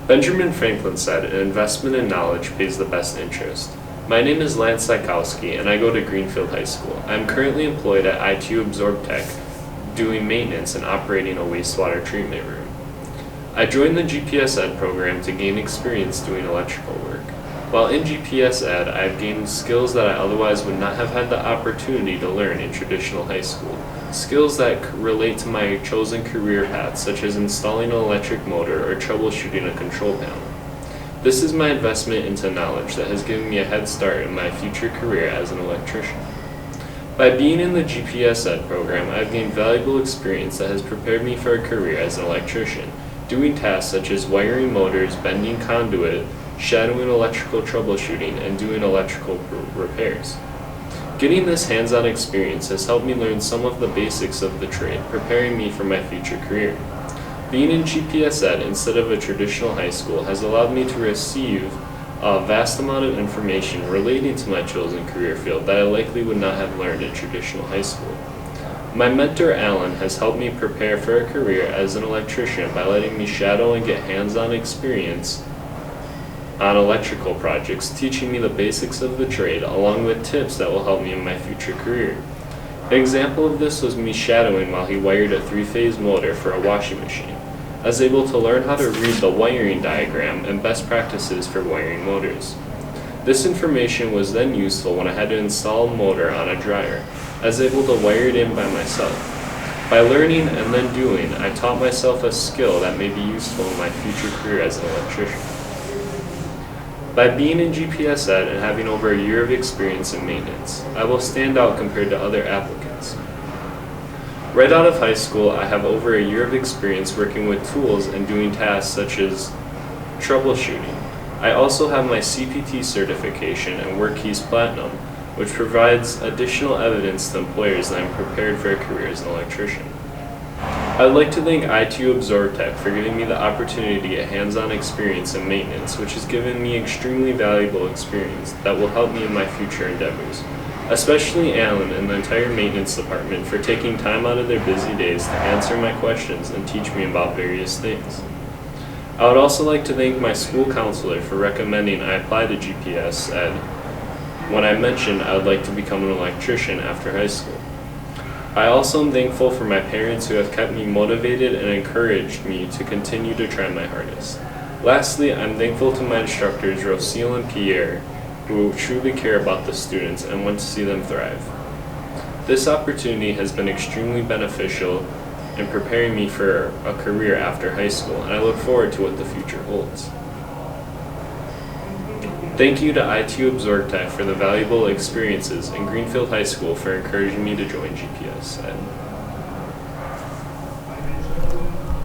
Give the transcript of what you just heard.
Benjamin Franklin said, "An investment in knowledge pays the best interest." My name is Cyskowski, and I go to Greenfield High School. I am currently employed at ITU AbsorbTech, doing maintenance and operating a wastewater treatment room. I joined the GPS Ed program to gain experience doing electrical work. While in GPS Ed, I have gained skills that I otherwise would not have had the opportunity to learn in traditional high school. Skills that relate to my chosen career path, such as installing an electric motor or troubleshooting a control panel. This is my investment into knowledge that has given me a head start in my future career as an electrician. By being in the GPS Ed program, I have gained valuable experience that has prepared me for a career as an electrician, doing tasks such as wiring motors, bending conduit, shadowing electrical troubleshooting, and doing electrical repairs. Getting this hands-on experience has helped me learn some of the basics of the trade, preparing me for my future career. Being in GPS Ed instead of a traditional high school has allowed me to receive a vast amount of information relating to my chosen career field that I likely would not have learned in traditional high school. My mentor Alan has helped me prepare for a career as an electrician by letting me shadow and get hands-on experience on electrical projects, teaching me the basics of the trade along with tips that will help me in my future career. An example of this was me shadowing while he wired a 3-phase motor for a washing machine. I was able to learn how to read the wiring diagram and best practices for wiring motors. This information was then useful when I had to install a motor on a dryer. I was able to wire it in by myself. By learning and then doing, I taught myself a skill that may be useful in my future career as an electrician. By being in GPS Ed and having over a year of experience in maintenance, I will stand out compared to other applicants. Right out of high school, I have over a year of experience working with tools and doing tasks such as troubleshooting. I also have my CPT certification and WorkKeys Platinum, which provides additional evidence to employers that I'm prepared for a career as an electrician. I would like to thank ITU AbsorbTech for giving me the opportunity to get hands-on experience in maintenance, which has given me extremely valuable experience that will help me in my future endeavors. Especially Alan and the entire maintenance department for taking time out of their busy days to answer my questions and teach me about various things. I would also like to thank my school counselor for recommending I apply to GPS Ed when I mentioned I would like to become an electrician after high school. I also am thankful for my parents who have kept me motivated and encouraged me to continue to try my hardest. Lastly, I'm thankful to my instructors Rocio and Pierre, who truly care about the students and want to see them thrive. This opportunity has been extremely beneficial in preparing me for a career after high school, and I look forward to what the future holds. Thank you to ITU AbsorbTech for the valuable experiences and Greenfield High School for encouraging me to join GPS Ed.